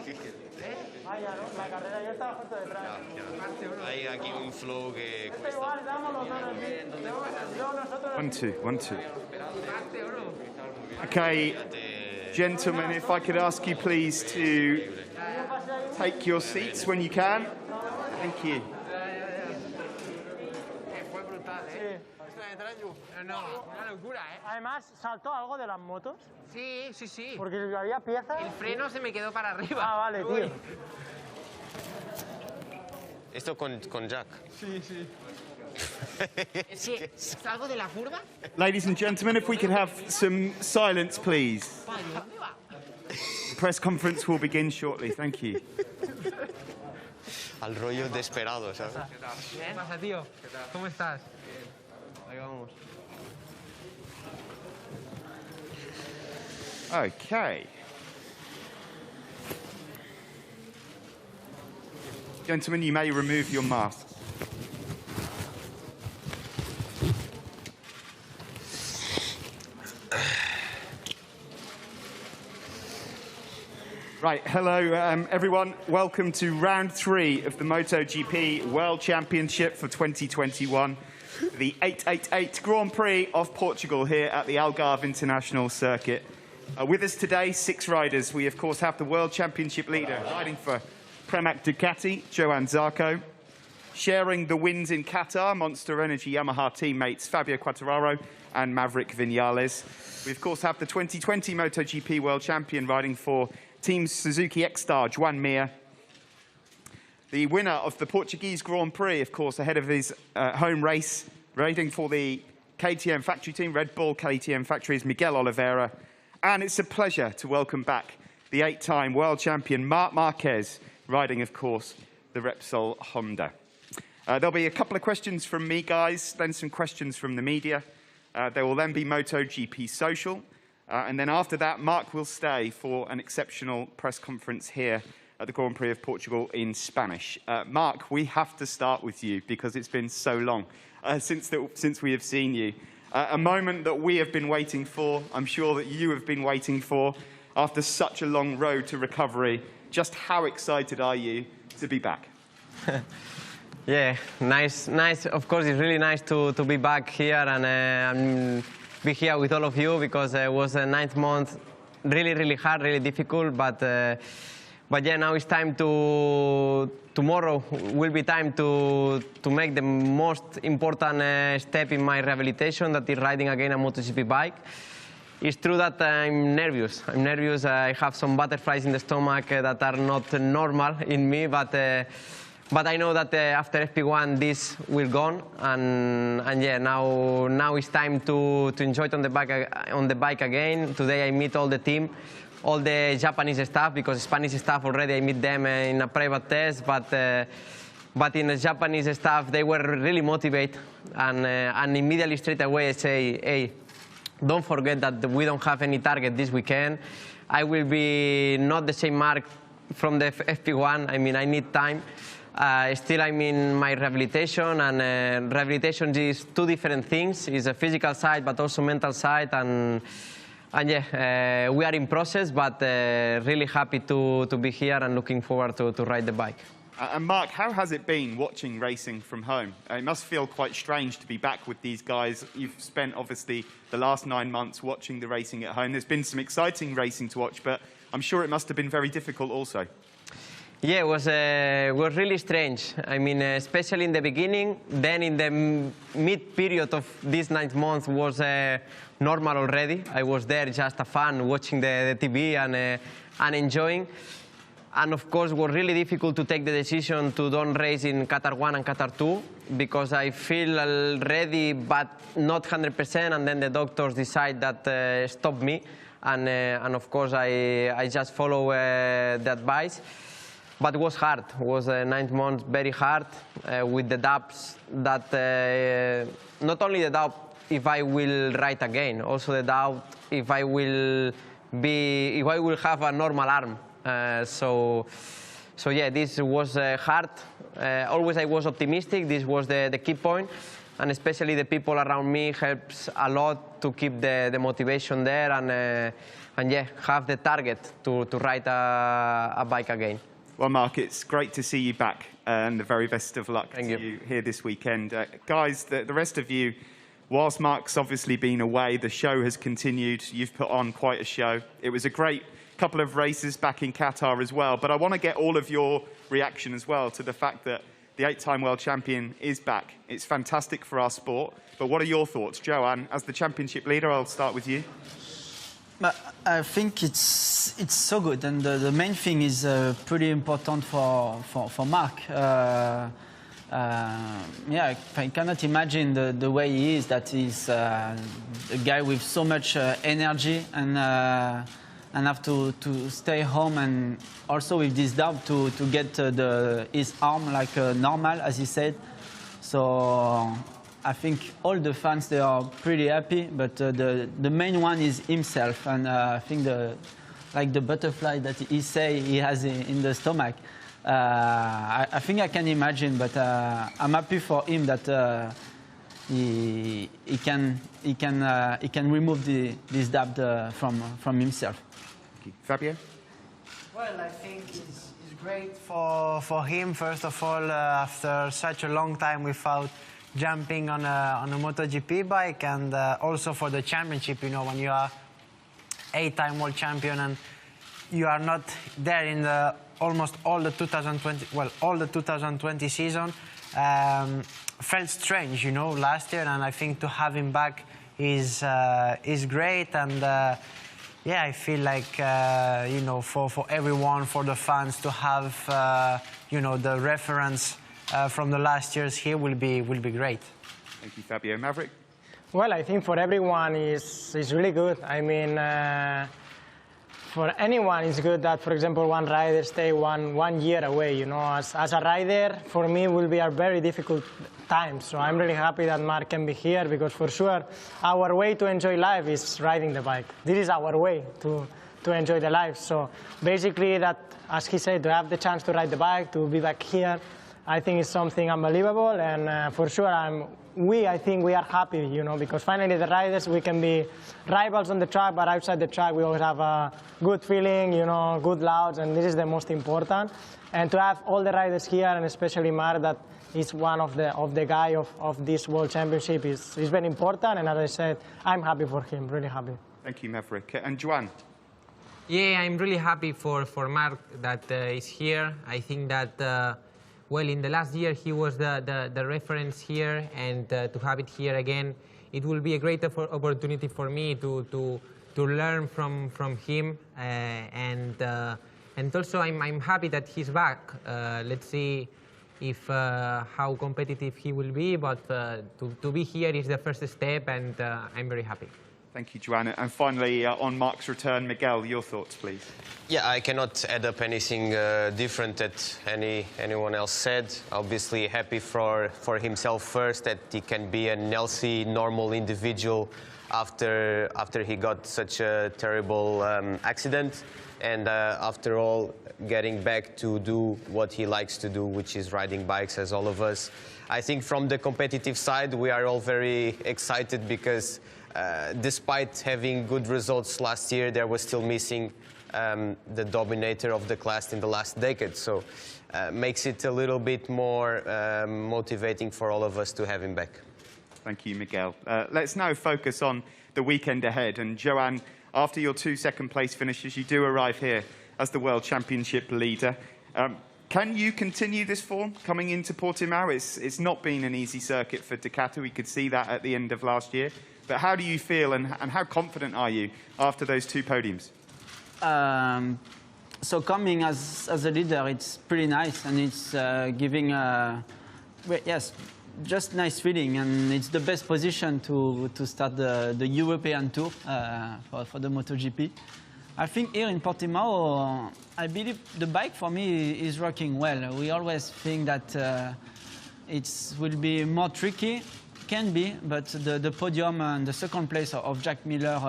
La carrera ya estaba justo detrás. Hay aquí un flow que Está igual, dámoslo. 1-2, 1-2. Okay, gentlemen, if I could ask you please to take your seats when you can. Thank you. Una locura, ¿eh? Además, ¿saltó algo de las motos? Sí, sí, sí. Porque había piezas. El freno se me quedó para arriba. Ah, vale, tío. Esto con Jack. Sí, sí. ¿Salgo de la curva? Ladies and gentlemen, if we could have some silence, please. ¿Dónde va? The press conference will begin shortly. Thank you. Al rollo desesperado, ¿sabes? ¿Qué pasa, tío? ¿Cómo estás? Ahí vamos. Okay. Gentlemen, you may remove your masks. Right, hello everyone. Welcome to round 3 of the Motogp World Championship for 2021. The 888 Grand Prix of Portugal here at the Algarve International Circuit. With us today, 6 riders. We, of course, have the World Championship leader riding for Pramac Ducati, Johan Zarco. Sharing the wins in Qatar, Monster Energy Yamaha teammates Fabio Quartararo and Maverick Vinales. We, of course, have the 2020 Motogp World Champion riding for Team Suzuki X-Star, Joan Mir. The winner of the Portuguese Grand Prix, of course, ahead of his home race, riding for the KTM factory team, Red Bull KTM factory, is Miguel Oliveira. And it's a pleasure to welcome back the 8-time world champion, Marc Marquez, riding, of course, the Repsol Honda. There'll be a couple of questions from me, guys, then some questions from the media. There will then be MotoGP Social. And then after that, Marc will stay for an exceptional press conference here at the Grand Prix of Portugal in Spanish. Marc, we have to start with you because it's been so long since we have seen you. A moment that we have been waiting for, I'm sure that you have been waiting for, after such a long road to recovery. Just how excited are you to be back? Yeah, nice. Of course, it's really nice to be back here and be here with all of you because it was a 9th month, really hard, really difficult. But yeah, now it's time tomorrow will be time to make the most important step in my rehabilitation, that is riding again a MotoGP bike. It's true that I'm nervous. I have some butterflies in the stomach that are not normal in me, but I know that after FP1 this will gone, and yeah, now it's time to enjoy it on the bike again. Today I meet all the team, all the Japanese staff, because Spanish staff already I meet them in a private test, but in the Japanese staff they were really motivated, and immediately straight away I say, hey, don't forget that we don't have any target this weekend. I will be not the same mark from the FP1. I mean, I need time. Still, I'm in my rehabilitation, and rehabilitation is 2 different things. It's a physical side, but also mental side, and yeah, we are in process, but really happy to be here and looking forward to ride the bike. And Marc, how has it been watching racing from home? It must feel quite strange to be back with these guys. You've spent, obviously, the last 9 months watching the racing at home. There's been some exciting racing to watch, but I'm sure it must have been very difficult also. Yeah, it was really strange. I mean, especially in the beginning. Then in the mid-period of this 9th month was normal already. I was there just a fun, watching the TV and enjoying. And of course, it was really difficult to take the decision to don't race in Qatar 1 and Qatar 2, because I feel ready, but not 100%. And then the doctors decide that stop me. And of course, I just follow the advice. But it was hard. It was 9 months very hard, with the doubts that not only the doubt if I will ride again, also the doubt if I will have a normal arm. So yeah, this was hard. Always I was optimistic. This was the key point, and especially the people around me helps a lot to keep the motivation there. yeah, have the target to ride a bike again. Well, Mark, it's great to see you back, and the very best of luck Thank to you. you here this weekend. Guys, the rest of you, whilst Mark's obviously been away, the show has continued. You've put on quite a show. It was a great couple of races back in Qatar as well, but I want to get all of your reaction as well to the fact that the 8-time world champion is back. It's fantastic for our sport, but what are your thoughts? Joanne, as the championship leader, I'll start with you. But I think it's so good, and the main thing is pretty important for Mark. Yeah, I cannot imagine the way he is. That he's a guy with so much energy and have to stay home, and also with this doubt to get his arm like normal, as he said. So I think all the fans, they are pretty happy, but the main one is himself, and I think like the butterfly that he say he has in the stomach. I think I can imagine, but I'm happy for him that he can remove this doubt from himself. Thank you. Fabio? Well, I think it's great for him, first of all, after such a long time without jumping on a MotoGP bike, and also for the championship. You know, when you are 8-time world champion and you are not there in almost all the 2020 season, felt strange, you know, last year, and I think to have him back is great. And yeah, I feel like you know, for everyone, for the fans to have you know, the reference from the last years here will be great. Thank you, Fabio. Maverick? Well, I think for everyone is really good. I mean, for anyone it's good that, for example, one rider stay one year away. You know, as a rider, for me, will be a very difficult time. So I'm really happy that Mark can be here, because for sure, our way to enjoy life is riding the bike. This is our way to enjoy the life. So basically, that, as he said, to have the chance to ride the bike, to be back here, I think it's something unbelievable, and for sure I think we are happy, you know, because finally the riders, we can be rivals on the track, but outside the track we always have a good feeling, you know, good louds, and this is the most important. And to have all the riders here, and especially Mark, that is one of the guy of this World Championship, is very important, and as I said, I'm happy for him, really happy. Thank you, Maverick. And Joanne? Yeah, I'm really happy for Mark that is here. I think that well, in the last year he was the reference here, and to have it here again, it will be a great opportunity for me to learn from him, and also I'm happy that he's back. Let's see if how competitive he will be, but to be here is the first step, and I'm very happy. Thank you, Joanne. And finally, on Mark's return, Miguel, your thoughts, please. Yeah, I cannot add up anything different that anyone else said. Obviously happy for himself first, that he can be a healthy, normal individual after he got such a terrible accident, and after all, getting back to do what he likes to do, which is riding bikes, as all of us. I think from the competitive side, we are all very excited, because despite having good results last year, there was still missing the dominator of the class in the last decade. So makes it a little bit more motivating for all of us to have him back. Thank you, Miguel. Let's now focus on the weekend ahead. And Joanne, after your 2 second-place finishes, you do arrive here as the World Championship leader. Can you continue this form coming into Portimao? It's not been an easy circuit for Ducati. We could see that at the end of last year. But how do you feel, and how confident are you after those 2 podiums? So coming as a leader, it's pretty nice, and it's giving yes, just nice feeling, and it's the best position to start the European Tour for the MotoGP. I think here in Portimao, I believe the bike for me is working well. We always think that it will be more tricky. Can be, but the podium and the second place of Jack Miller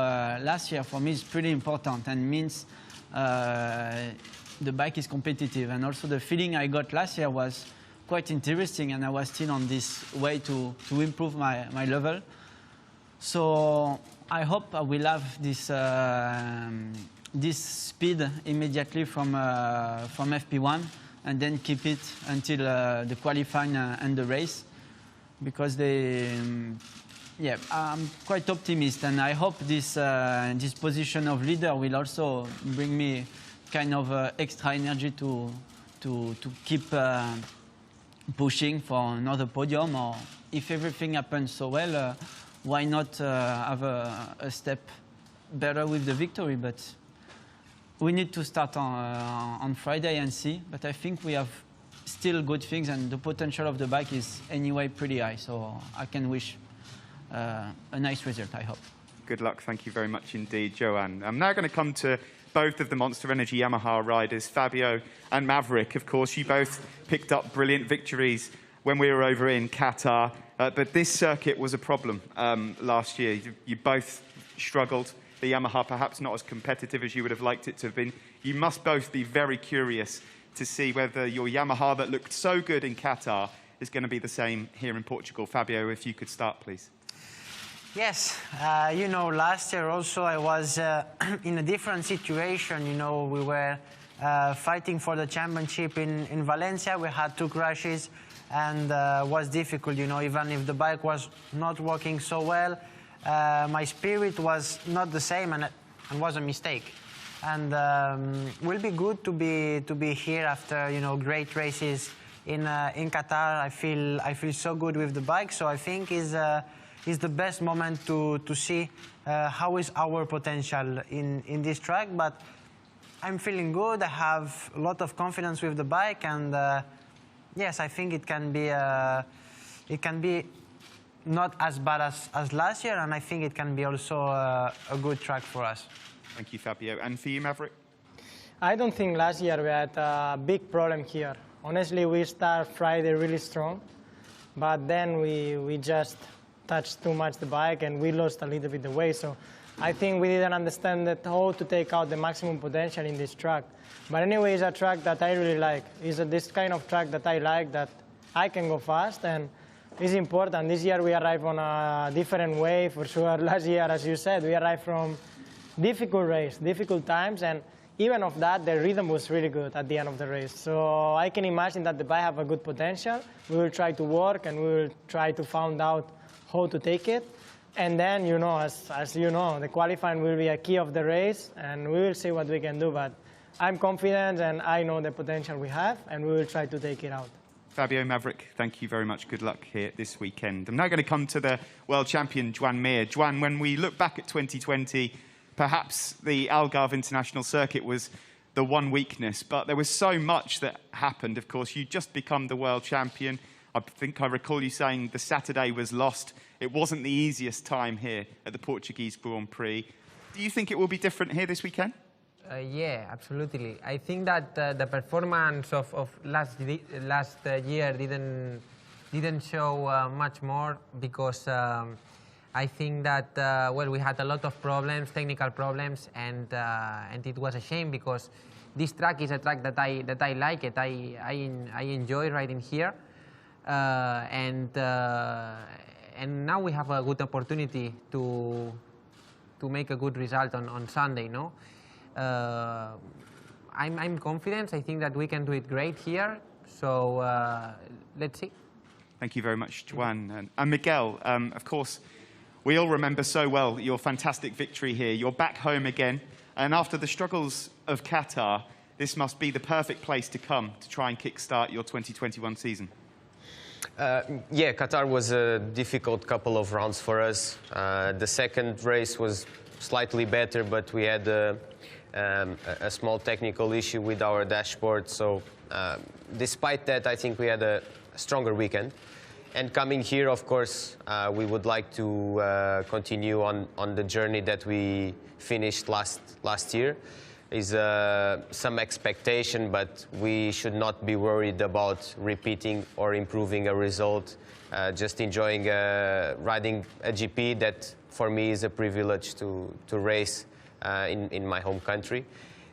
last year for me is pretty important, and means the bike is competitive. And also the feeling I got last year was quite interesting, and I was still on this way to improve my level. So I hope I will have this speed immediately from FP1 and then keep it until the qualifying and the race, because yeah, I'm quite optimistic, and I hope this position of leader will also bring me kind of extra energy to keep pushing for another podium, or if everything happens so well, why not have a step better with the victory? But we need to start on Friday and see. But I think we have still good things, and the potential of the bike is anyway pretty high. So I can wish a nice result, I hope. Good luck. Thank you very much indeed, Joan. I'm now going to come to both of the Monster Energy Yamaha riders, Fabio and Maverick. Of course, you both picked up brilliant victories when we were over in Qatar, but this circuit was a problem last year. You both struggled. The Yamaha perhaps not as competitive as you would have liked it to have been. You must both be very curious to see whether your Yamaha that looked so good in Qatar is going to be the same here in Portugal. Fabio, if you could start, please. Yes, you know, last year also I was in a different situation. You know, we were fighting for the championship in Valencia. We had 2 crashes, and was difficult, you know, even if the bike was not working so well. My spirit was not the same, and was a mistake. And will be good to be here after, you know, great races in Qatar. I feel so good with the bike, so I think is the best moment to see how is our potential in this track. But I'm feeling good. I have a lot of confidence with the bike, and yes, I think it can be not as bad as last year, and I think it can be also a good track for us. Thank you, Fabio. And for you, Maverick? I don't think last year we had a big problem here. Honestly, we start Friday really strong, but then we just touched too much the bike and we lost a little bit the way. So I think we didn't understand how to take out the maximum potential in this track. But anyway, it's a track that I really like. It's this kind of track that I like, that I can go fast, and it's important. This year we arrived on a different way for sure. Last year, as you said, we arrived from difficult race, difficult times, and even of that, the rhythm was really good at the end of the race. So I can imagine that the bike have a good potential. We will try to work, and we will try to find out how to take it. And then, you know, as you know, the qualifying will be a key of the race, and we will see what we can do. But I'm confident, and I know the potential we have, and we will try to take it out. Fabio, Maverick, thank you very much. Good luck here this weekend. I'm now going to come to the world champion, Joan Mir. Joan, when we look back at 2020, perhaps the Algarve International Circuit was the one weakness, but there was so much that happened. Of course, you just become the world champion. I think I recall you saying the Saturday was lost. It wasn't the easiest time here at the Portuguese Grand Prix. Do you think it will be different here this weekend? Yeah, absolutely. I think that the performance of last year didn't show much more, because I think that well, we had a lot of problems, technical problems, and it was a shame, because this track is a track that I like it. I enjoy riding here, and now we have a good opportunity to make a good result on Sunday, no? I'm confident. I think that we can do it great here. So let's see. Thank you very much, Joan. And Miguel, of course, we all remember so well your fantastic victory here. You're back home again. And after the struggles of Qatar, this must be the perfect place to come to try and kickstart your 2021 season. Yeah, Qatar was a difficult couple of rounds for us. The second race was slightly better, but we had a small technical issue with our dashboard. So despite that, I think we had a stronger weekend. And coming here, of course, we would like to continue on the journey that we finished last year. Is some expectation, but we should not be worried about repeating or improving a result. Just enjoying riding a GP that for me is a privilege to race in my home country,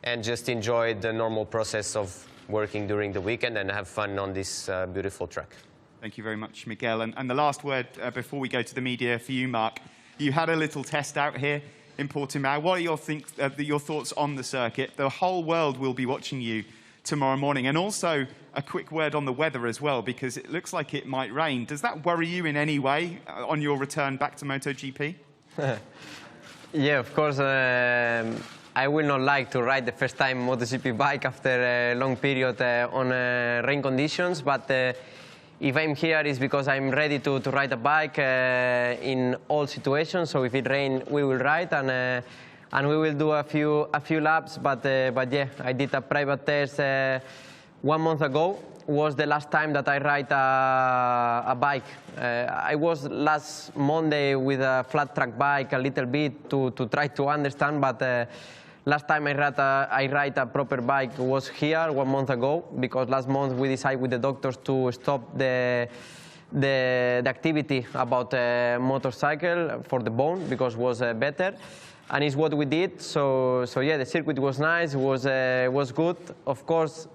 and just enjoy the normal process of working during the weekend and have fun on this beautiful track. Thank you very much, Miguel. And the last word before we go to the media for you, Mark. You had a little test out here in Portimao. What are your thoughts on the circuit? The whole world will be watching you tomorrow morning. And also a quick word on the weather as well, because it looks like it might rain. Does that worry you in any way on your return back to MotoGP? Yeah, of course. I will not like to ride the first time MotoGP bike after a long period on rain conditions, but if I'm here, it's because I'm ready to ride a bike in all situations. So if it rains, we will ride, and we will do a few laps. But yeah, I did a private test 1 month ago. Was the last time that I ride a bike. I was last Monday with a flat track bike a little bit to try to understand, but last time I ride a proper bike was here 1 month ago, because last month we decided with the doctors to stop the activity about motorcycle for the bone, because it was better, and it's what we did. So yeah, the circuit was nice, was good. Of course,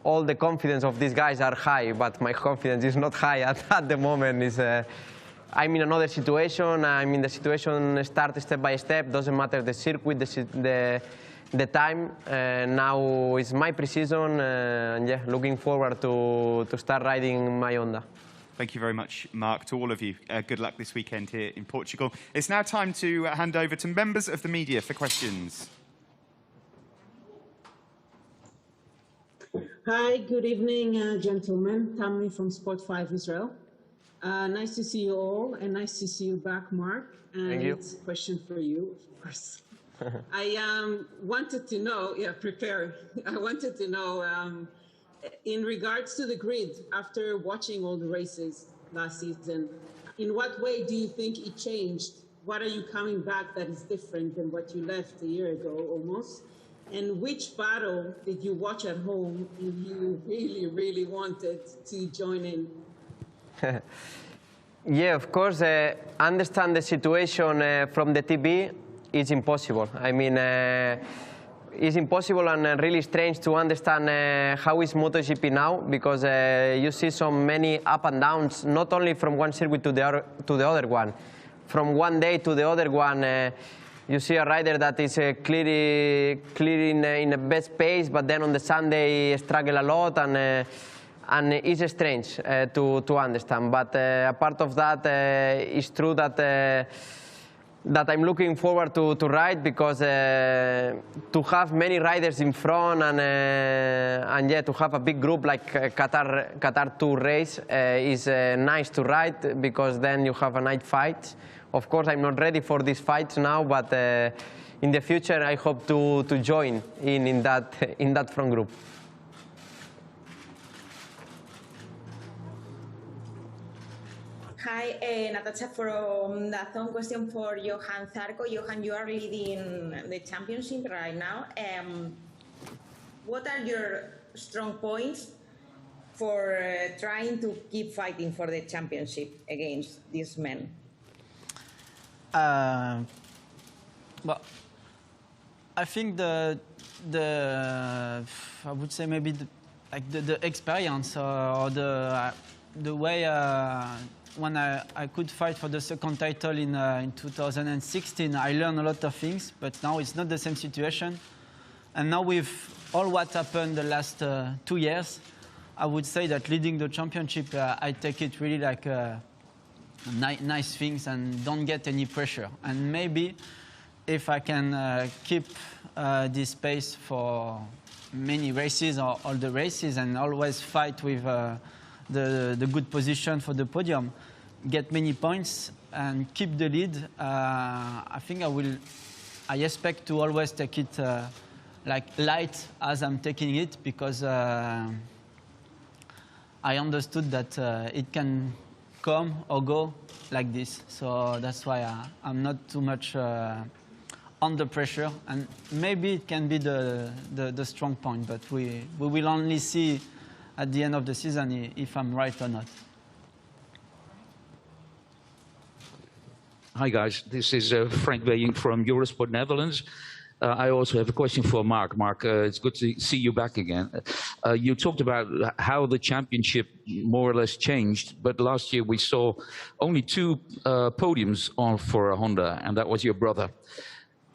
all the confidence of these guys are high, but my confidence is not high at the moment. I'm in another situation. I'm in the situation start step by step. Doesn't matter the circuit, the time. Now it's my pre-season, and yeah, looking forward to start riding my Honda. Thank you very much, Mark. To all of you, good luck this weekend here in Portugal. It's now time to hand over to members of the media for questions. Hi, good evening, gentlemen. Tammy from Sport 5 Israel. Nice to see you all, and nice to see you back, Mark. And Thank you. it's a question for you, of course. I wanted to know, I wanted to know, in regards to the grid, after watching all the races last season, in what way do you think it changed? What are you coming back that is different than what you left a year ago, almost? And which battle did you watch at home and you really, really wanted to join in? Yeah, of course, understand the situation from the TV is impossible. I mean, it's impossible and really strange to understand how is MotoGP now, because you see so many up and downs, not only from one circuit to the other one. From one day to the other one, you see a rider that is clearly in the best pace, but then on the Sunday struggle a lot, and it's strange to understand. But apart of that, it's true that I'm looking forward to ride, because to have many riders in front and yeah, to have a big group like Qatar 2 race is nice to ride, because then you have a night fight. Of course, I'm not ready for these fights now, but in the future, I hope to join in that front group. Hi, Natasha from DAZN. Question for Johan Zarco. Johan, you are leading the championship right now. What are your strong points for trying to keep fighting for the championship against these men? Well, I think I would say maybe the experience or the way when I could fight for the second title in 2016, I learned a lot of things, but now it's not the same situation. And now with all what happened the last 2 years, I would say that leading the championship, I take it really like nice things and don't get any pressure. And maybe if I can keep this pace for many races or all the races and always fight with the good position for the podium, get many points and keep the lead, I think I expect to always take it like light as I'm taking it, because I understood that it can come or go like this. So that's why I'm not too much under pressure, and maybe it can be the strong point, but we will only see at the end of the season if I'm right or not. Hi guys, this is Frank Weying from Eurosport Netherlands. I also have a question for Mark. Mark, it's good to see you back again. You talked about how the championship more or less changed, but last year we saw only 2 podiums for Honda, and that was your brother.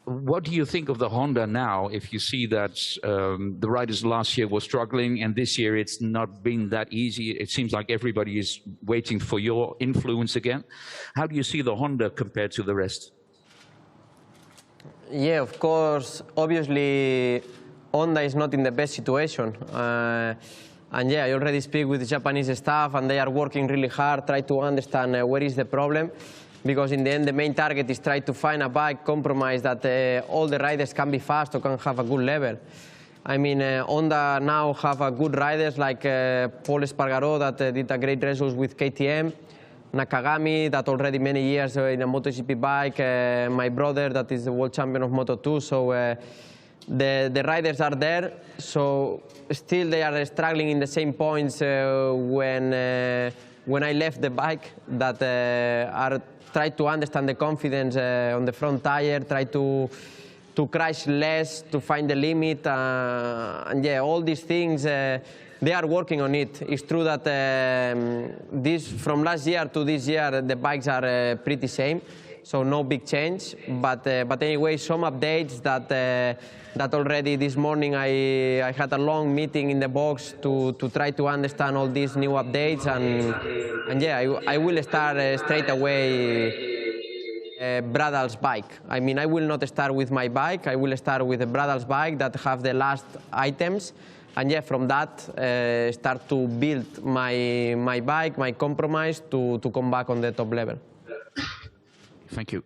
What do you think of the Honda now, if you see that the riders last year were struggling and this year it's not been that easy? It seems like everybody is waiting for your influence again. How do you see the Honda compared to the rest? Yeah, of course, obviously Honda is not in the best situation. And yeah, I already speak with the Japanese staff and they are working really hard, try to understand where is the problem. Because in the end, the main target is try to find a bike compromise that all the riders can be fast or can have a good level. I mean, Honda now have good riders like Paul Espargaró that did a great results with KTM, Nakagami that already many years in a MotoGP bike, my brother that is the world champion of Moto2. So the riders are there. So still they are struggling in the same points when I left the bike that are try to understand the confidence on the front tire, try to crash less, to find the limit, and yeah, all these things, they are working on it. It's true that from last year to this year, the bikes are pretty same, so no big change. But anyway, some updates that already this morning I had a long meeting in the box to try to understand all these new updates, and yeah, I will start straight away Bradal's bike. I mean, I will not start with my bike, I will start with the Bradal's bike that have the last items, and yeah, from that start to build my bike, my compromise to come back on the top level. Thank you.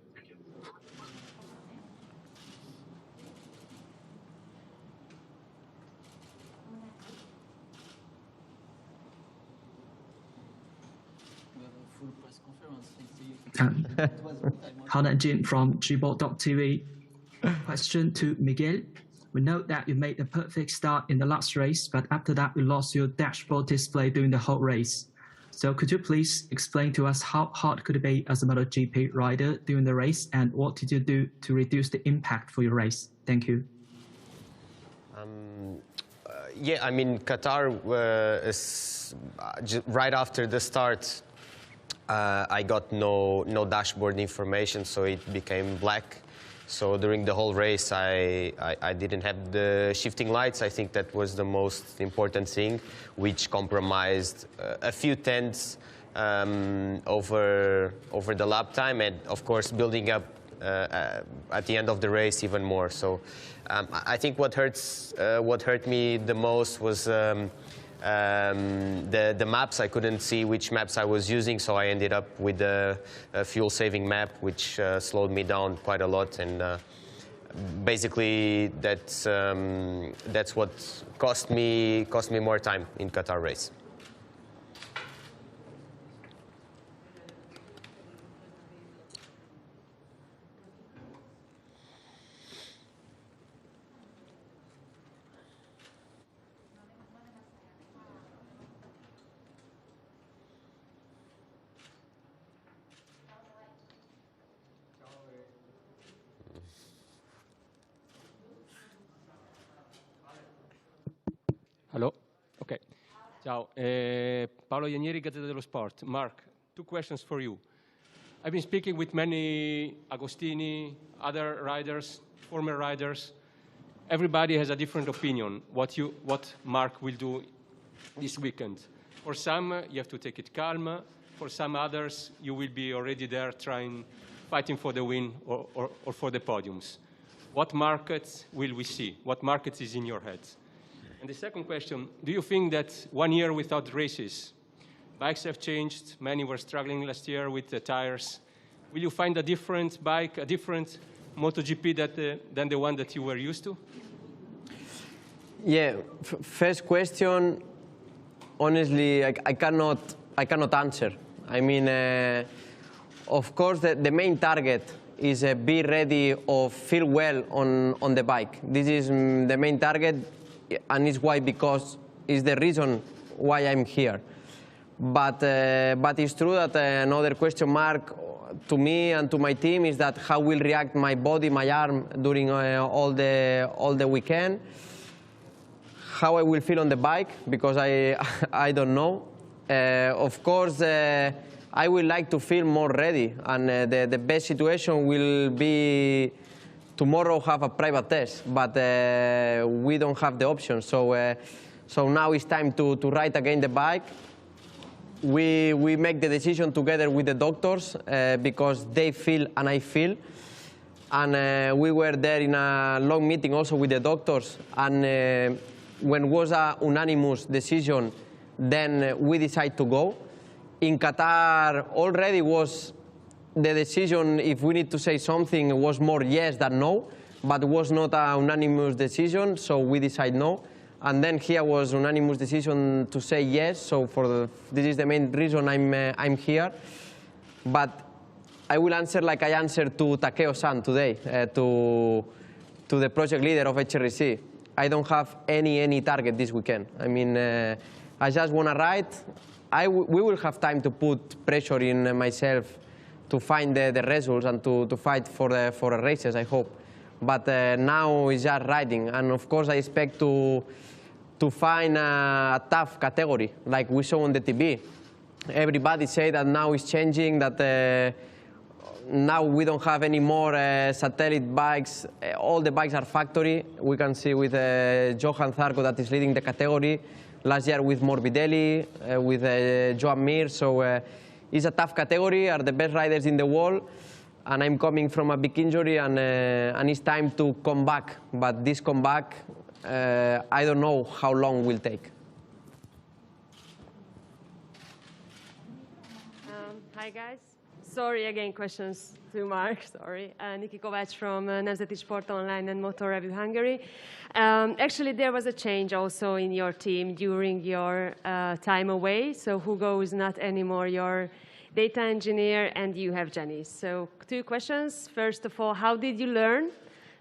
Hannah Jin from Gbot.tv. Question to Miguel. We know that you made a perfect start in the last race, but after that you lost your dashboard display during the whole race. So could you please explain to us how hard could it be as a MotoGP rider during the race, and what did you do to reduce the impact for your race? Thank you. Yeah, I mean, Qatar, right after the start, I got no dashboard information, so it became black. So during the whole race, I didn't have the shifting lights. I think that was the most important thing, which compromised a few tenths over the lap time, and of course building up at the end of the race even more. So I think what hurt me the most was the maps. I couldn't see which maps I was using, so I ended up with a fuel-saving map, which slowed me down quite a lot. And basically, that's what cost me more time in Qatar race. Hello? Okay. Ciao. Paolo Ianieri, Gazzetta dello Sport. Mark, 2 questions for you. I've been speaking with many Agostini, other riders, former riders. Everybody has a different opinion what Mark will do this weekend. For some, you have to take it calm. For some others, you will be already there fighting for the win or for the podiums. What markets will we see? What markets is in your head? And the second question, do you think that 1 year without races, bikes have changed, many were struggling last year with the tires. Will you find a different bike, a different MotoGP than the one that you were used to? Yeah, first question, honestly, I cannot answer. I mean, of course, the main target is be ready or feel well on the bike. This is the main target, and it's why, because it's the reason why I'm here. But it's true that another question mark to me and to my team is that how will react my body, my arm during all the weekend. How I will feel on the bike, because I don't know. Of course, I would like to feel more ready, and the best situation will be tomorrow have a private test, but we don't have the option. So now it's time to ride again the bike. We make the decision together with the doctors because they feel and I feel. And we were there in a long meeting also with the doctors. And when was a unanimous decision, then we decided to go. In Qatar already was the decision, if we need to say something, was more yes than no, but was not a unanimous decision, so we decided no. And then here was unanimous decision to say yes, so this is the main reason I'm here. But I will answer like I answered to Takeo-san today, to the project leader of HRC. I don't have any target this weekend. I mean, I just want to ride. We will have time to put pressure in myself to find the results and to fight for the races, I hope. But now it's just riding, and of course I expect to find a tough category, like we saw on the TV. Everybody say that now it's changing, that now we don't have any more satellite bikes. All the bikes are factory. We can see with Johan Zarco that is leading the category. Last year with Morbidelli, with Joan Mir. So it's a tough category, are the best riders in the world. And I'm coming from a big injury, and it's time to come back. But this comeback, I don't know how long will take. Hi, guys. Sorry again, questions to Mark, sorry. Niki Kovács from Nemzeti Sport Online and Motor Review Hungary. Actually, there was a change also in your team during your time away. So Hugo is not anymore your data engineer, and you have Jenny. So 2 questions. First of all, how did you learn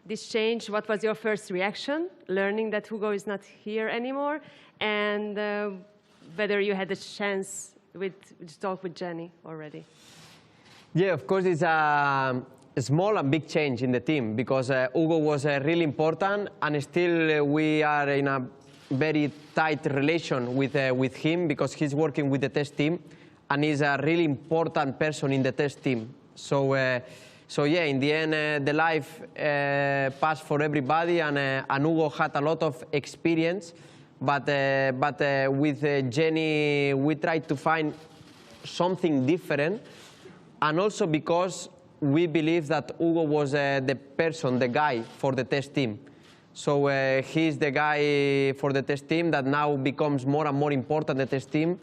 this change? What was your first reaction, learning that Hugo is not here anymore? And whether you had a chance to talk with Jenny already? Yeah, of course, it's a small and big change in the team, because Hugo was really important, and still we are in a very tight relation with him, because he's working with the test team, and he's a really important person in the test team. So yeah, in the end, the life passed for everybody, and Hugo had a lot of experience, but with Jenny, we tried to find something different. And also because we believe that Hugo was the person, the guy for the test team. So he's the guy for the test team that now becomes more and more important, the test team.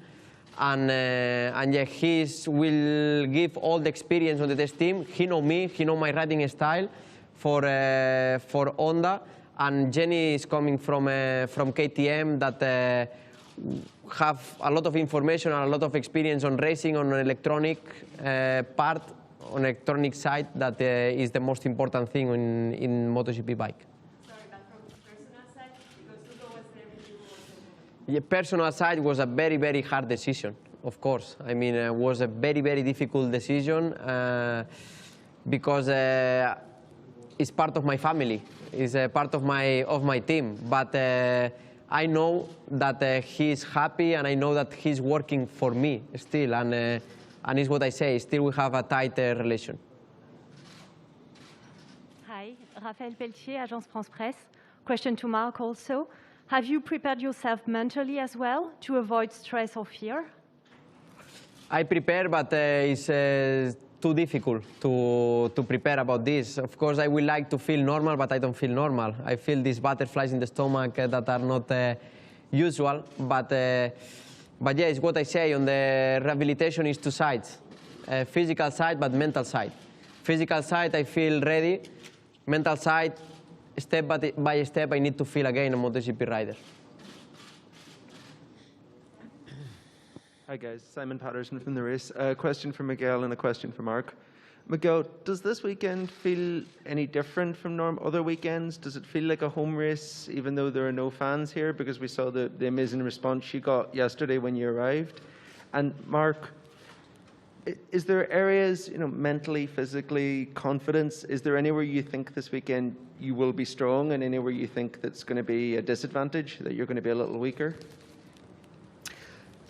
And yeah, he will give all the experience on the test team. He knows me, he knows my riding style for Honda. And Jenny is coming from KTM that have a lot of information and a lot of experience on racing, on electronic part, on electronic side, that is the most important thing in MotoGP bike. Sorry, but from the personal side, because Hugo was there with you also. Yeah, personal side was a very hard decision, of course. I mean, it was a very difficult decision because it's part of my family, it's a part of my team. But I know that he's happy, and I know that he's working for me still, and it's what I say, still we have a tight relation. Hi, Raphaël Pelletier, Agence France Presse. Question to Mark also. Have you prepared yourself mentally as well to avoid stress or fear? I prepare, but it's too difficult to prepare about this. Of course, I would like to feel normal, but I don't feel normal. I feel these butterflies in the stomach that are not usual. But yeah, it's what I say. On the rehabilitation is 2 sides: physical side, but mental side. Physical side, I feel ready. Mental side, step by step, I need to feel again a MotoGP rider. Hi guys, Simon Patterson from The Race. A question for Miguel and a question for Mark. Miguel, does this weekend feel any different from other weekends? Does it feel like a home race, even though there are no fans here? Because we saw the amazing response you got yesterday when you arrived. And Mark, Is there areas, mentally, physically, confidence? Is there anywhere you think this weekend you will be strong, and anywhere you think that's going to be a disadvantage, that you're going to be a little weaker?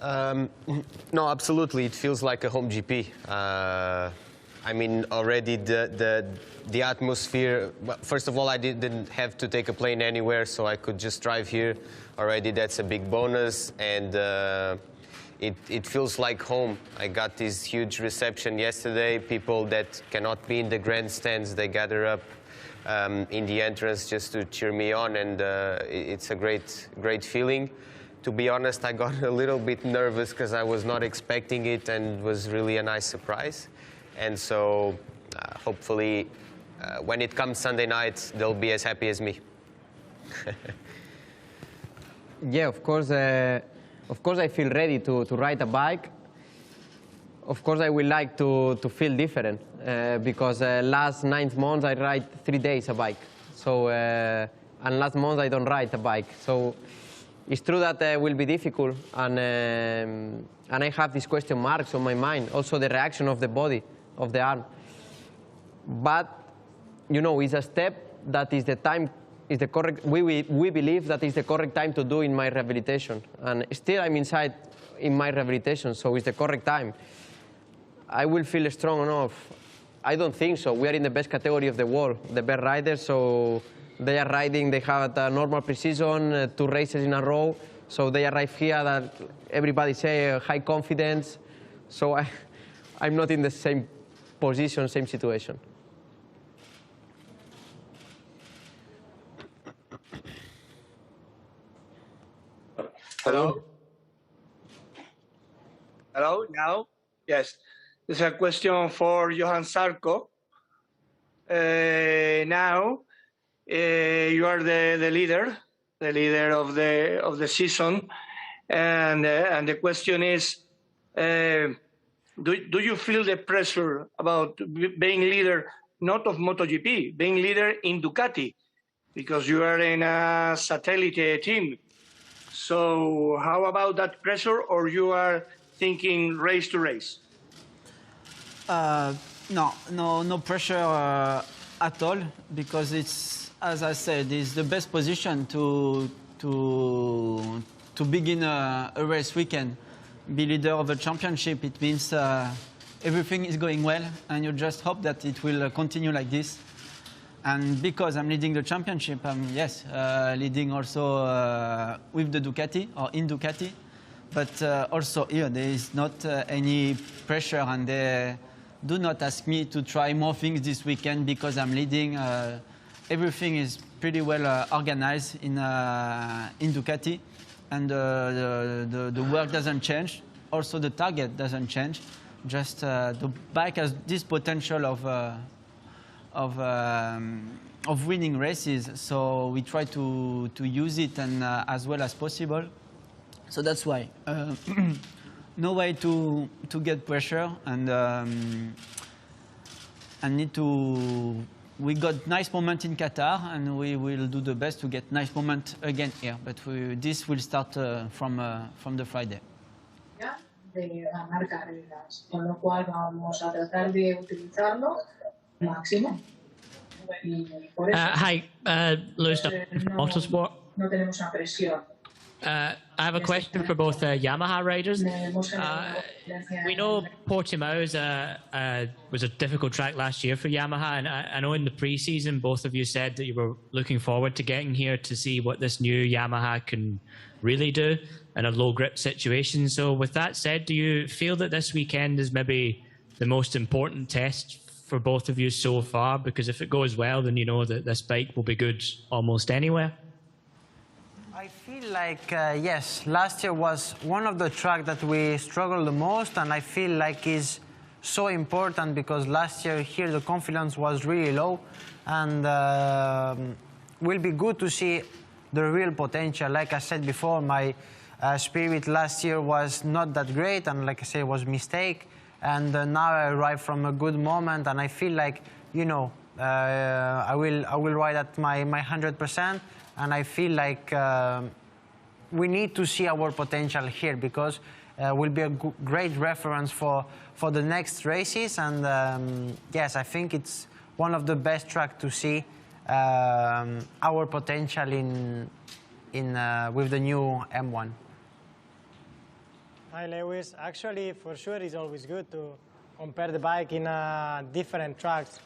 No, absolutely. It feels like a home GP. I mean, already the atmosphere. Well, first of all, I didn't have to take a plane anywhere, so I could just drive here. Already, that's a big bonus, and it feels like home. I got this huge reception yesterday. People that cannot be in the grandstands, they gather up in the entrance just to cheer me on, and it's a great feeling. To be honest, I got a little bit nervous because I was not expecting it, and it was really a nice surprise. And so hopefully when it comes Sunday night, they'll be as happy as me. Yeah, of course I feel ready to ride a bike. Of course I would like to feel different because last 9 months I ride 3 days a bike. So, and last month I don't ride a bike. So it's true that it will be difficult, and I have these question marks on my mind. Also the reaction of the body, of the arm. But, it's a step that is the time, is the correct, we believe that is the correct time to do in my rehabilitation. And still I'm inside in my rehabilitation, so it's the correct time. I will feel strong enough. I don't think so. We are in the best category of the world, the best riders, so they are riding, they have a normal precision, 2 races in a row, so they arrive here that everybody say high confidence. So I'm not in the same position, same situation. Hello? Hello, now? Yes. There's a question for Johan Zarco. Now, you are the leader of the season, and the question is, do you feel the pressure about being leader, not of MotoGP, being leader in Ducati, because you are in a satellite team? So how about that pressure, or you are thinking race to race? No pressure at all, because it's, as I said, it's the best position to begin a race weekend. Be leader of a championship, it means everything is going well, and you just hope that it will continue like this. And because I'm leading the championship, I'm, leading also with the Ducati, or in Ducati. But also here, there is not any pressure, and they do not ask me to try more things this weekend because I'm leading. Everything is pretty well organized in Ducati, and the work doesn't change. Also, the target doesn't change. Just the bike has this potential of winning races, so we try to use it and as well as possible. So that's why no way to get pressure, and need to. We got nice moment in Qatar, and we will do the best to get nice moment again here. But this will start from the Friday. De ganar carreras, con lo cual vamos a tratar de utilizarlo al máximo. Hi, Lewis Motorsport. No tenemos una presión. I have a question for both Yamaha riders. We know Portimao was a difficult track last year for Yamaha, and I know in the pre-season both of you said that you were looking forward to getting here to see what this new Yamaha can really do in a low grip situation. So with that said, do you feel that this weekend is maybe the most important test for both of you so far? Because if it goes well, then you know that this bike will be good almost anywhere. I feel like, yes, last year was one of the tracks that we struggled the most, and I feel like is so important because last year here the confidence was really low, and will be good to see the real potential. Like I said before, my spirit last year was not that great, and like I said, it was a mistake, and now I arrive from a good moment, and I feel like, I will ride at my 100%. And I feel like we need to see our potential here because will be a great reference for the next races. And yes, I think it's one of the best tracks to see our potential with the new M1. Hi, Lewis. Actually, for sure, it's always good to compare the bike in different tracks.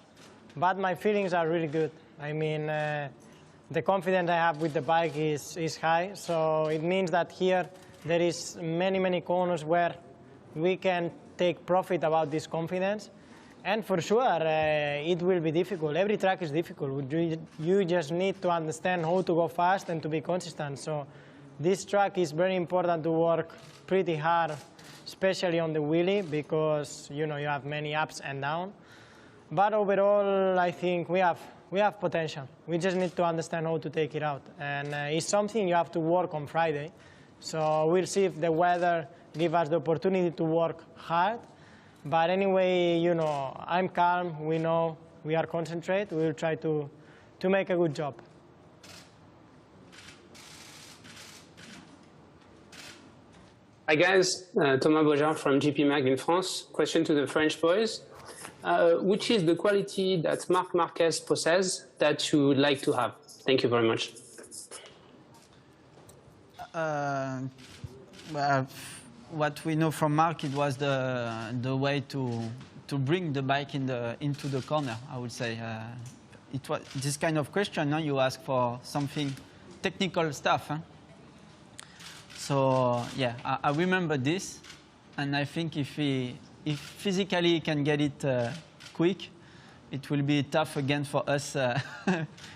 But my feelings are really good. I mean, the confidence I have with the bike is high. So it means that here there is many corners where we can take profit about this confidence. And for sure, it will be difficult. Every track is difficult. You just need to understand how to go fast and to be consistent. So this track is very important to work pretty hard, especially on the wheelie, because you have many ups and downs. But overall, I think we have potential. We just need to understand how to take it out. And it's something you have to work on Friday. So we'll see if the weather gives us the opportunity to work hard. But anyway, I'm calm. We know we are concentrated. We will try to make a good job. Hi guys, Thomas Beaujean from GP Mag in France. Question to the French boys. Which is the quality that Marc Marquez possesses that you would like to have? Thank you very much. What we know from Marc, it was the way to bring the bike into the corner, I would say. It was this kind of question, no? You ask for something technical stuff. Huh? So yeah, I remember this, and I think if physically he can get it quick, it will be tough again for us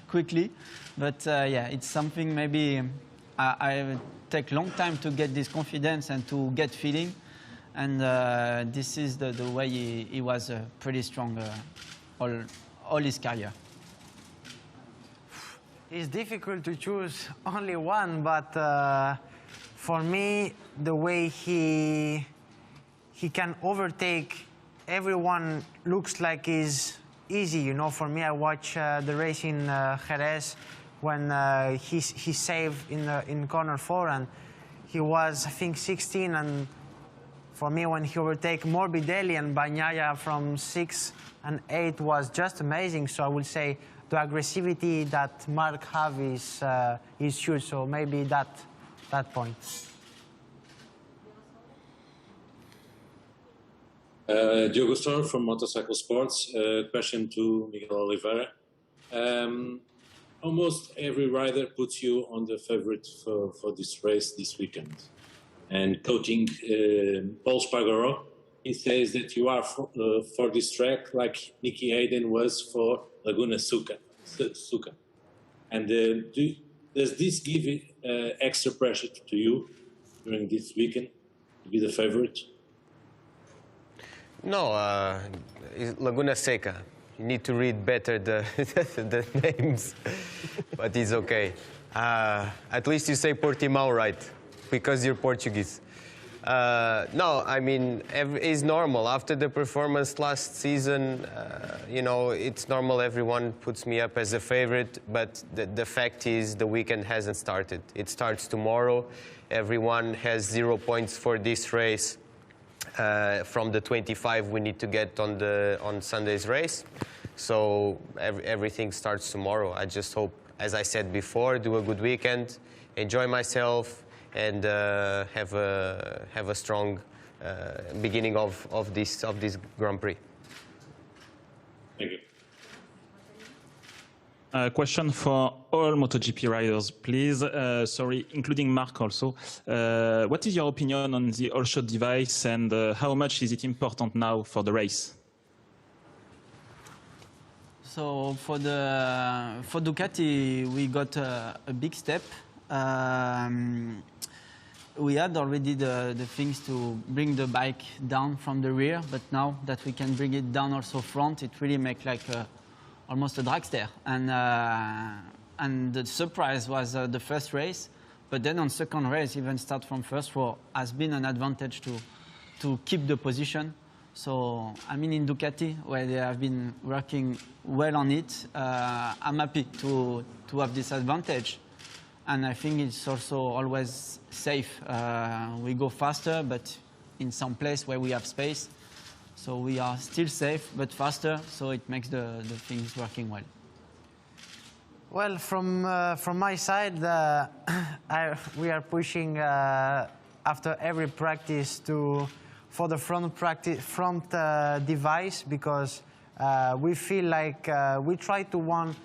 quickly. But yeah, it's something maybe I take long time to get this confidence and to get feeling. And this is the way he was pretty strong all his career. It's difficult to choose only one, but for me, the way he can overtake everyone looks like is easy. For me, I watch the race in Jerez when he saved in corner 4, and he was, I think, 16. And for me, when he overtake Morbidelli and Bagnaia from 6 and 8 was just amazing. So I would say the aggressivity that Marc have is huge. So maybe that point. Diogo Storm from Motorcycle Sports. Question to Miguel Oliveira. Almost every rider puts you on the favorite for this race this weekend. And quoting Paul Spargaro, he says that you are for this track like Nicky Hayden was for Laguna Seca. And does this give extra pressure to you during this weekend to be the favorite? No, Laguna Seca. You need to read better the names, but it's okay. At least you say Portimao right, because you're Portuguese. No, I mean, it's normal. After the performance last season, it's normal. Everyone puts me up as a favorite, but the fact is the weekend hasn't started. It starts tomorrow. Everyone has 0 points for this race. From the 25 we need to get on Sunday's race. So everything starts tomorrow. I just hope, as I said before, do a good weekend, enjoy myself, and have a strong beginning of this Grand Prix. Thank you. Question for all MotoGP riders, please. Sorry, including Marc also. What is your opinion on the all-shot device, and how much is it important now for the race? So for Ducati, we got a big step. We had already the things to bring the bike down from the rear, but now that we can bring it down also front, it really makes like almost a dragster. And the surprise was the first race, but then on second race, even start from first row has been an advantage to keep the position. So I mean, in Ducati, where they have been working well on it, I'm happy to have this advantage. and I think it's also always safe. We go faster, but in some place where we have space. So we are still safe, but faster, so it makes the things working well. Well, from my side, we are pushing after every practice for the front device, because we feel like we try to want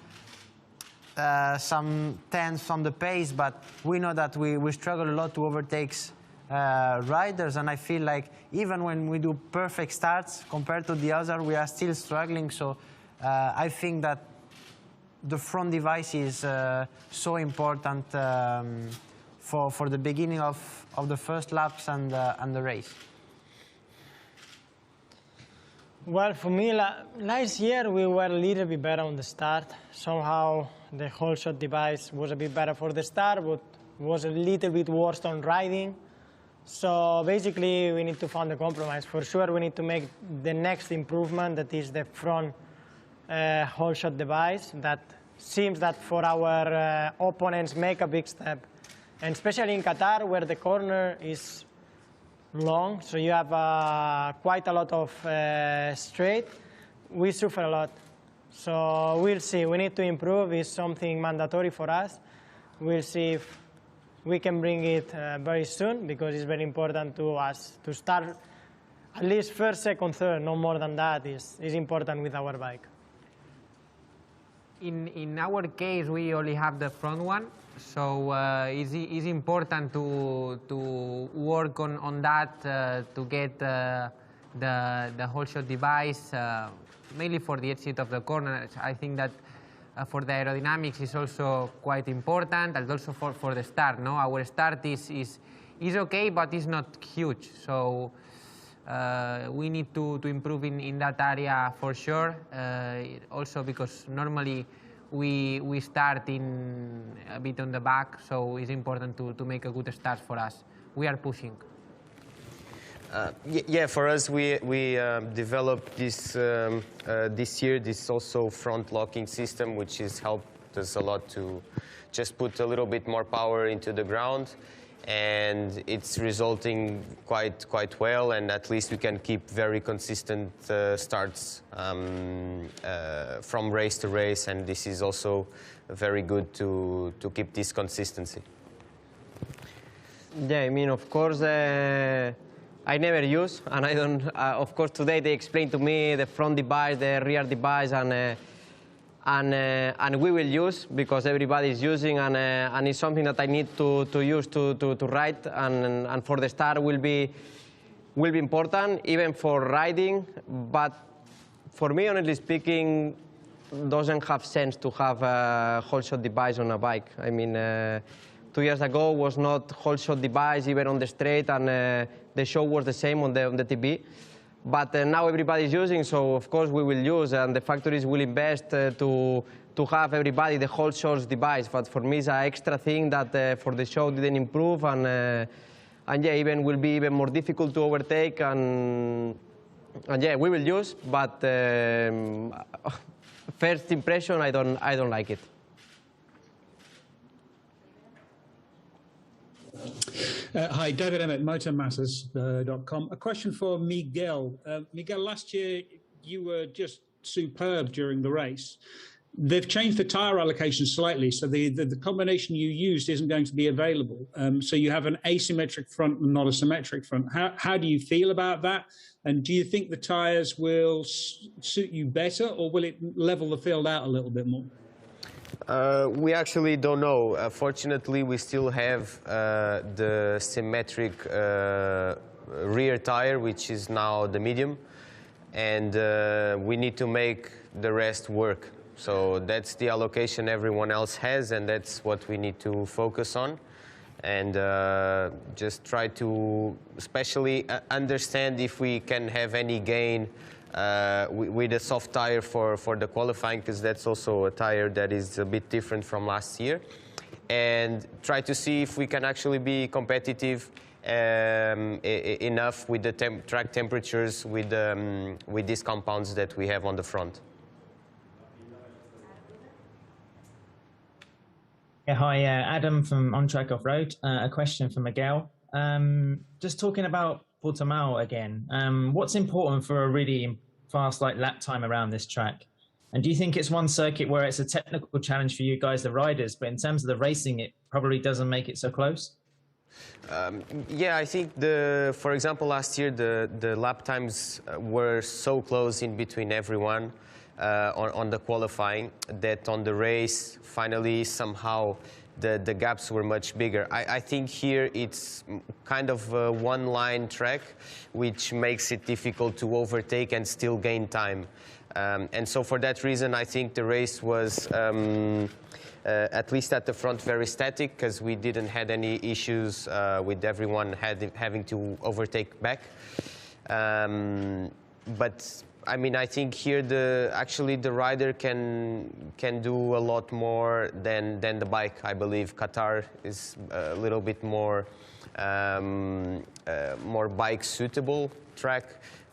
some tenths on the pace, but we know that we struggle a lot to overtake riders, and I feel like even when we do perfect starts compared to the other, we are still struggling. So I think that the front device is so important for the beginning of the first laps and the race. Well, for me, last year we were a little bit better on the start. Somehow the whole shot device was a bit better for the start, but was a little bit worse on riding. So basically we need to find a compromise. For sure we need to make the next improvement, that is the front whole shot device. That seems that for our opponents make a big step. And especially in Qatar, where the corner is long, so you have quite a lot of straight, we suffer a lot. So we'll see. We need to improve. It's something mandatory for us. We'll see if we can bring it very soon, because it's very important to us to start at least first, second, third, no more than that is important with our bike. In our case, we only have the front one, so it's important to work on that to get the whole shot device, mainly for the exit of the corner. I think that for the aerodynamics is also quite important, and also for the start. No, our start is okay, but it's not huge. So we need to improve in that area for sure. Also because normally we start in a bit on the back, so it's important to make a good start for us. We are pushing. Yeah, for us, we developed this this year, this also front locking system, which has helped us a lot to just put a little bit more power into the ground, and it's resulting quite well, and at least we can keep very consistent starts from race to race, and this is also very good to keep this consistency. Yeah, I mean, of course, I never use, and I don't. Of course, today they explained to me the front device, the rear device, and we will use, because everybody is using, and it's something that I need to use to ride, and for the start will be important, even for riding. But for me, honestly speaking, doesn't have sense to have a whole shot device on a bike. I mean, 2 years ago was not whole shot device even on the straight, and the show was the same on the TV. But now everybody's using, so of course we will use, and the factories will invest to have everybody the whole shot device. But for me, it's an extra thing that for the show didn't improve, and yeah, even will be even more difficult to overtake, and yeah, we will use. But first impression, I don't like it. Hi, David Emmett, motormatters.com. A question for Miguel. Miguel, last year you were just superb during the race. They've changed the tyre allocation slightly, so the combination you used isn't going to be available. So you have an asymmetric front and not a symmetric front. How do you feel about that? And do you think the tyres will suit you better, or will it level the field out a little bit more? We actually don't know. Fortunately, we still have the symmetric rear tire, which is now the medium, and we need to make the rest work. So that's the allocation everyone else has, and that's what we need to focus on, and just try to especially understand if we can have any gain with a soft tire for the qualifying, because that's also a tire that is a bit different from last year, and try to see if we can actually be competitive enough with the track temperatures with these compounds that we have on the front. Yeah, hi, Adam from On Track Off Road. A question for Miguel. Just talking about Portimao again. What's important for a really fast lap time around this track? And do you think it's one circuit where it's a technical challenge for you guys, the riders, but in terms of the racing, it probably doesn't make it so close? Yeah, I think for example, last year the lap times were so close in between everyone on the qualifying that on the race, finally somehow the gaps were much bigger. I think here it's kind of a one-line track, which makes it difficult to overtake and still gain time. And so for that reason, I think the race was, at least at the front, very static, because we didn't have any issues with everyone having to overtake back. But I mean, I think here actually the rider can do a lot more than the bike. I believe Qatar is a little bit more bike suitable track.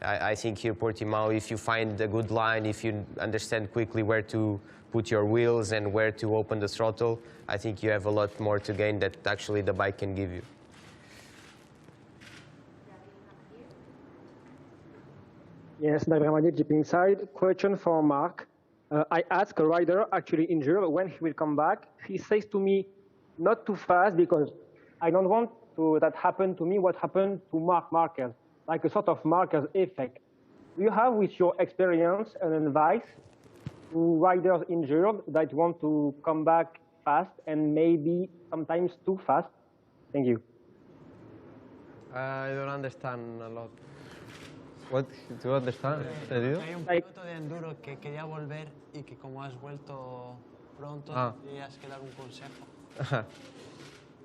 I think here Portimao, if you find a good line, if you understand quickly where to put your wheels and where to open the throttle, I think you have a lot more to gain that actually the bike can give you. Yes, David Ramadi, GP Inside. Question for Mark. I asked a rider actually injured when he will come back. He says to me, not too fast because I don't want that happen to me what happened to Marc Marquez, like a sort of Marquez effect. Do you have, with your experience, an advice to riders injured that want to come back fast and maybe sometimes too fast? Thank you. I don't understand a lot. What? Do you understand? Hay un piloto de enduro que quería volver y que como has vuelto pronto, tendrías que dar un consejo.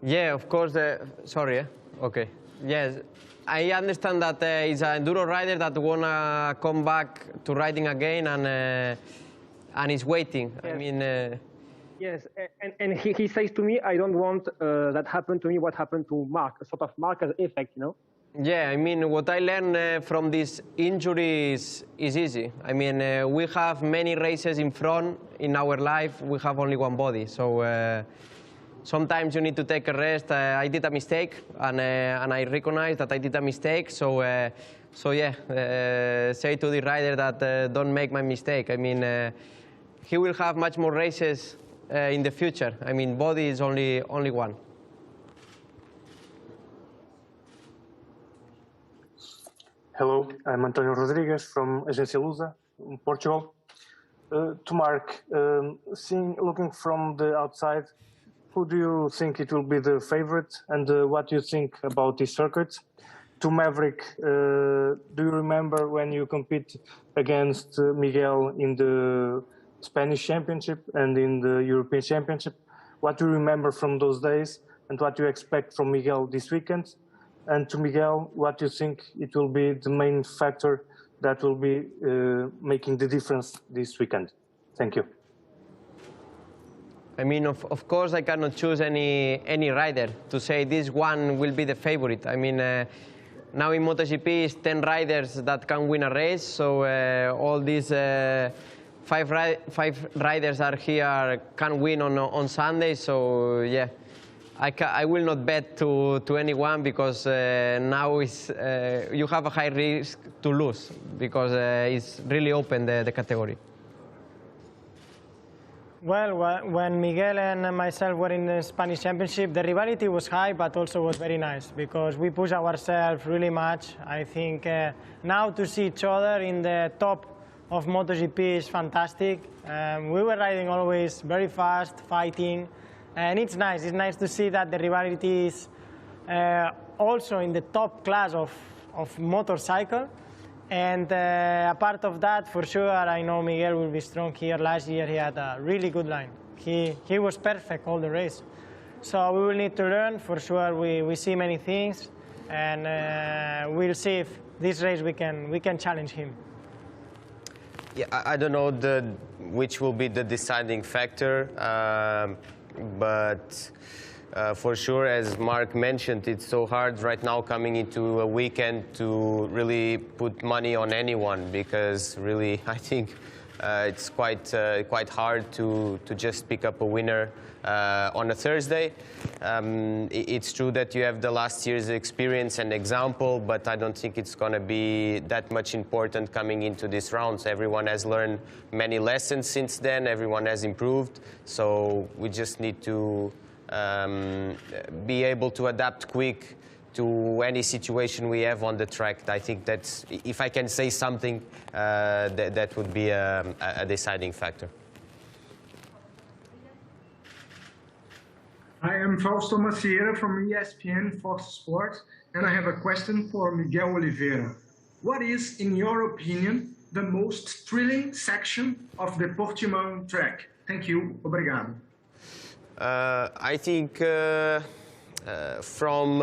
Yeah, of course. Sorry. Okay. Yes, I understand that he's an enduro rider that wanna come back to riding again and he's waiting. Yes. I mean. Yes, and he says to me, I don't want that happen to me what happened to Mark, a sort of Marquez effect, you know? Yeah, I mean, what I learned from this injury is easy. I mean, we have many races in front in our life. We have only one body, so sometimes you need to take a rest. I did a mistake, and I recognize that I did a mistake. So yeah, say to the rider that don't make my mistake. I mean, he will have much more races in the future. I mean, body is only one. Hello, I'm Antonio Rodrigues from Agência Lusa, in Portugal. To Mark, looking from the outside, who do you think it will be the favorite, and what do you think about this circuit? To Maverick, do you remember when you compete against Miguel in the Spanish Championship and in the European Championship? What do you remember from those days, and what do you expect from Miguel this weekend? And to Miguel, what do you think it will be the main factor that will be making the difference this weekend? Thank you. I mean, of course, I cannot choose any rider to say this one will be the favorite. I mean, now in MotoGP is 10 riders that can win a race, so all these five riders are here can win on Sunday. So yeah. I will not bet to anyone because now you have a high risk to lose because it's really open, the category. Well, when Miguel and myself were in the Spanish Championship, the rivalry was high, but also was very nice because we pushed ourselves really much. I think now to see each other in the top of MotoGP is fantastic. We were riding always very fast, fighting. And it's nice to see that the rivalry is also in the top class of motorcycle. And a part of that, for sure, I know Miguel will be strong here. Last year he had a really good line. He was perfect all the race. So we will need to learn, for sure. We see many things, and we'll see if this race we can challenge him. Yeah, I don't know which will be the deciding factor. But for sure, as Mark mentioned, it's so hard right now coming into a weekend to really put money on anyone because really I think It's quite hard to just pick up a winner on a Thursday. It's true that you have the last year's experience and example, but I don't think it's going to be that much important coming into this round. So everyone has learned many lessons since then. Everyone has improved. So we just need to be able to adapt quick to any situation we have on the track. I think that's, if I can say something, that would be a deciding factor. I am Fausto Macieira from ESPN Fox Sports, and I have a question for Miguel Oliveira. What is, in your opinion, the most thrilling section of the Portimao track? Thank you. Obrigado. I think from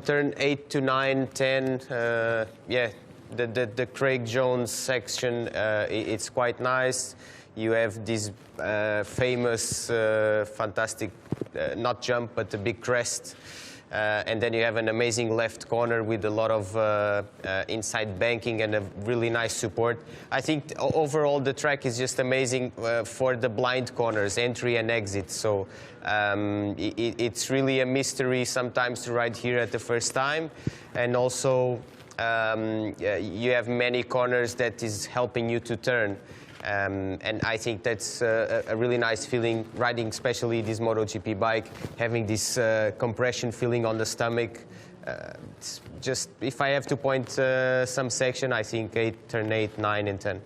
turn 8 to 9, 10, the Craig Jones section, it's quite nice. You have this famous, fantastic, not jump, but a big crest. And then you have an amazing left corner with a lot of inside banking and a really nice support. I think overall the track is just amazing for the blind corners, entry and exit. So it's really a mystery sometimes to ride here at the first time. And also you have many corners that is helping you to turn. And I think that's a really nice feeling, riding especially this MotoGP bike, having this compression feeling on the stomach. It's just, if I have to point some section, I think turn 8, 9, and 10.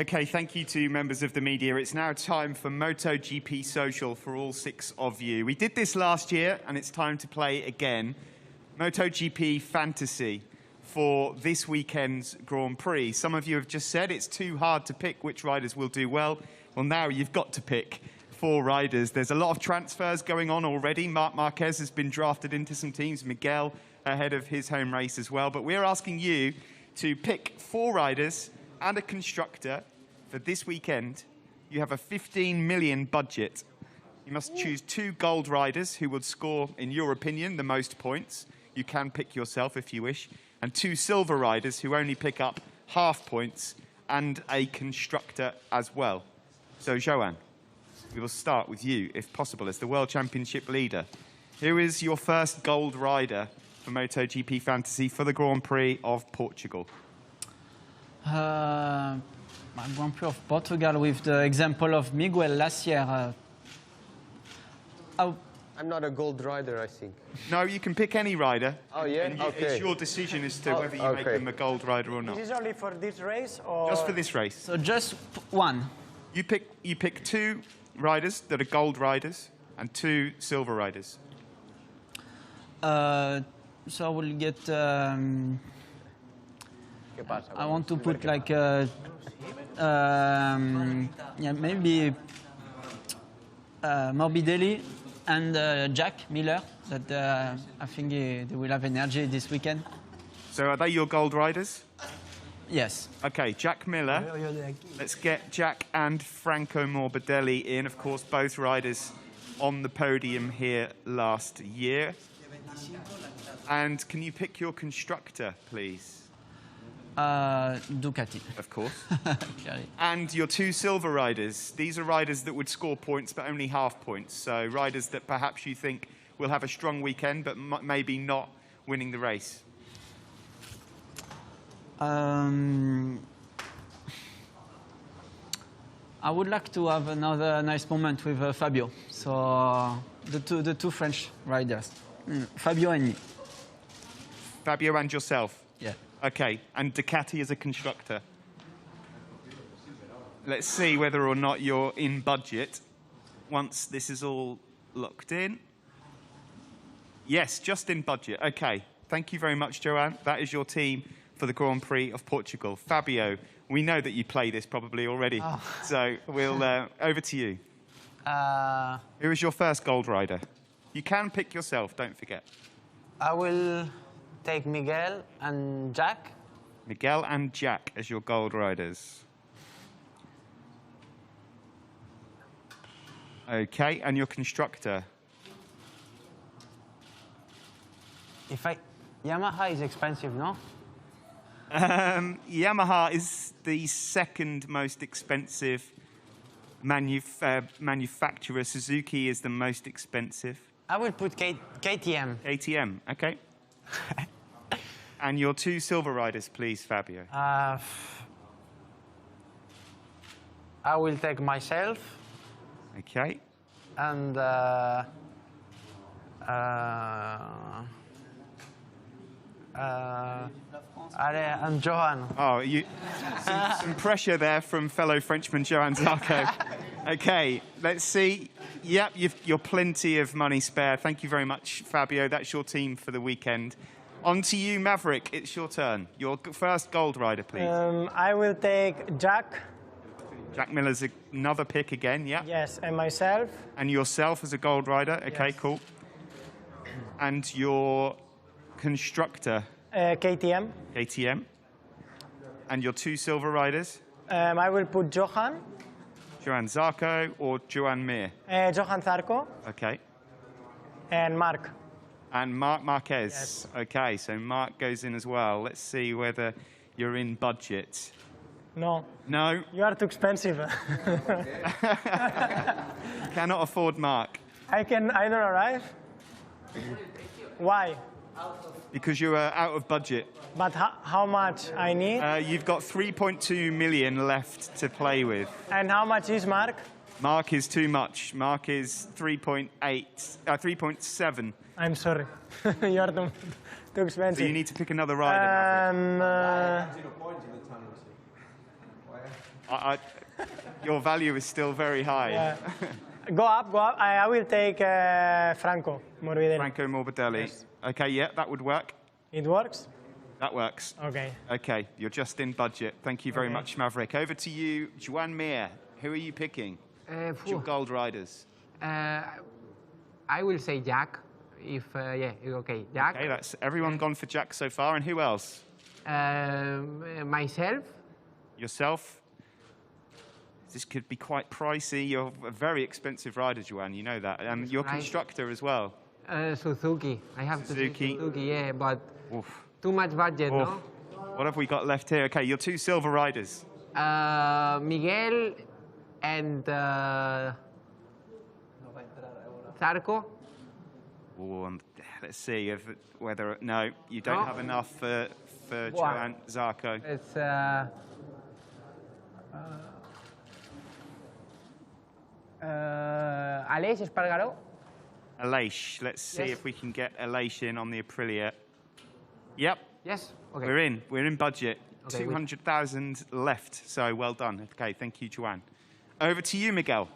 Okay, thank you to members of the media. It's now time for MotoGP Social for all 6 of you. We did this last year, and it's time to play again. MotoGP Fantasy for this weekend's Grand Prix. Some of you have just said it's too hard to pick which riders will do well. Well, now you've got to pick 4 riders. There's a lot of transfers going on already. Marc Marquez has been drafted into some teams. Miguel ahead of his home race as well. But we're asking you to pick 4 riders and a constructor for this weekend. You have a 15 million budget. You must choose 2 gold riders who would score, in your opinion, the most points. You can pick yourself if you wish. And 2 silver riders who only pick up half points, and a constructor as well. So, Joan, we will start with you, if possible, as the World Championship leader. Who is your first gold rider for MotoGP Fantasy for the Grand Prix of Portugal? My Grand Prix of Portugal, with the example of Miguel last year. I'm not a gold rider, I think. No, you can pick any rider. Oh, yeah? And Okay. It's your decision as to whether you make them a gold rider or not. This is only for this race, or Just for this race. So just 1. You pick 2 riders that are gold riders and 2 silver riders. So I will get. I want to put like maybe Morbidelli and Jack Miller. That I think they will have energy this weekend. So are they your gold riders? Yes. Okay, Jack Miller. Let's get Jack and Franco Morbidelli in. Of course, both riders on the podium here last year. And can you pick your constructor, please? Ducati. Of course. And your 2 silver riders. These are riders that would score points, but only half points. So riders that perhaps you think will have a strong weekend, but maybe not winning the race. I would like to have another nice moment with Fabio. So the two French riders, Fabio and me. Fabio and yourself? Yeah. Okay, and Ducati as a constructor. Let's see whether or not you're in budget once this is all locked in. Yes, just in budget. Okay, thank you very much, Joanne. That is your team for the Grand Prix of Portugal. Fabio, we know that you play this probably already, so we'll over to you. Who is your first gold rider? You can pick yourself, don't forget. I will take Miguel and Jack. Miguel and Jack as your gold riders. Okay, and your constructor? Yamaha is expensive, no? Yamaha is the second most expensive manufacturer. Suzuki is the most expensive. I will put KTM. KTM, okay. And your two silver riders, please, Fabio. I will take myself. Okay. And and Johan. Oh, some pressure there from fellow Frenchman Johan Zarco. Okay, let's see. Yep, you're plenty of money spare. Thank you very much, Fabio. That's your team for the weekend. On to you, Maverick. It's your turn. Your first gold rider, please. I will take Jack. Jack Miller's another pick again, yeah? Yes, and myself. And yourself as a gold rider. Okay, yes. Cool. And your constructor? KTM. KTM. And your two silver riders? I will put Johan. Johan Zarco or Johan Mir? Johan Zarco. Okay. And Marc. And Marc Marquez. Yes. Okay, so Marc goes in as well. Let's see whether you're in budget. No. No? You are too expensive. Cannot afford Marc. I don't arrive. Why? Because you are out of budget. But how much I need? You've got 3.2 million left to play with. And how much is Marc? Marc is too much. Marc is 3.7. I'm sorry. You are too expensive. So you need to pick another rider. Your value is still very high. Yeah. Go up. I will take Franco Morbidelli. Franco Morbidelli. Yes. Okay, yeah, that would work. It works? That works. Okay. Okay, you're just in budget. Thank you very much, Maverick. Over to you, Joan Mir. Who are you picking? Your gold riders. I will say Jack. If okay, Jack. Okay, that's everyone gone for Jack so far. And who else? Myself. Yourself. This could be quite pricey. You're a very expensive rider, Joan. You know that. And your constructor as well. Suzuki. I have Suzuki. Suzuki, yeah, but too much budget, no? What have we got left here? Okay, your two silver riders. Miguel and Zarco. Let's see whether no, you don't have enough for Joan Zarco. It's Aleix Espargaró. Aleix. Let's see if we can get Aleix in on the Aprilia. Yep. Yes. Okay. We're in budget. Okay, 200,000 left. So well done. Okay, thank you, Joan. Over to you, Miguel.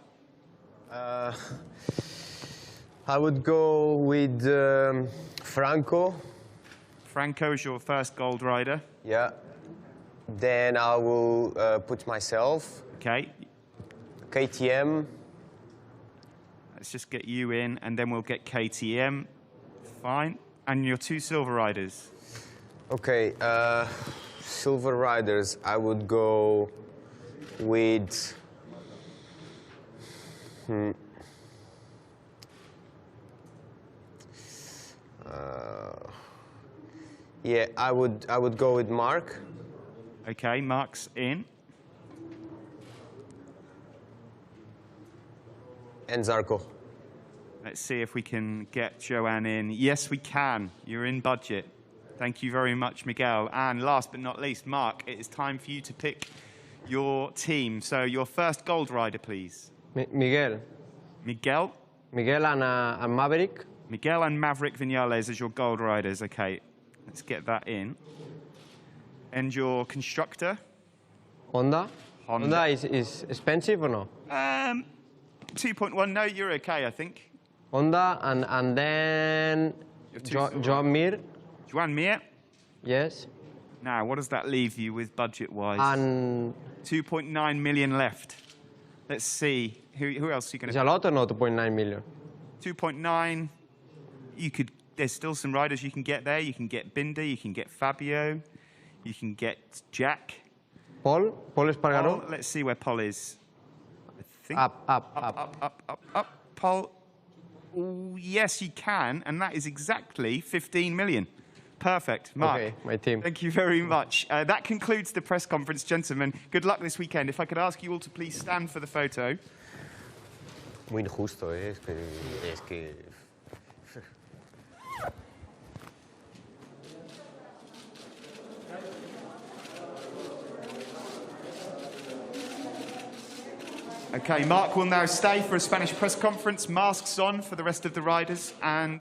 I would go with Franco. Franco is your first gold rider. Yeah. Then I will put myself. Okay. KTM. Let's just get you in, and then we'll get KTM. Fine. And your two silver riders. Okay. Silver riders. I would go with. Yeah, I would go with Marc. Okay, Marc's in. And Zarco. Let's see if we can get Joanne in. Yes, we can. You're in budget. Thank you very much, Miguel. And last but not least, Marc, it is time for you to pick your team. So your first gold rider, please. Miguel. Miguel? Miguel and Maverick. Miguel and Maverick Vinales as your gold riders. Okay, let's get that in. And your constructor? Honda. Honda is expensive or no? 2.1. No, you're okay, I think. Honda and then Joan Mir. Joan Mir? Yes. Now, what does that leave you with budget-wise? And 2.9 million left. Let's see. Who else are you going to? Is a lot or no? 2.9 million. 2.9. You could. There's still some riders you can get there. You can get Binder. You can get Fabio. You can get Jack. Paul Espargaró. Let's see where Paul is. I think up. Paul. Yes, you can, and that is exactly 15 million. Perfect. Mark. Okay, my team. Thank you very much. That concludes the press conference, gentlemen. Good luck this weekend. If I could ask you all to please stand for the photo. Muy injusto, es que... Okay, Mark will now stay for a Spanish press conference, masks on for the rest of the riders, and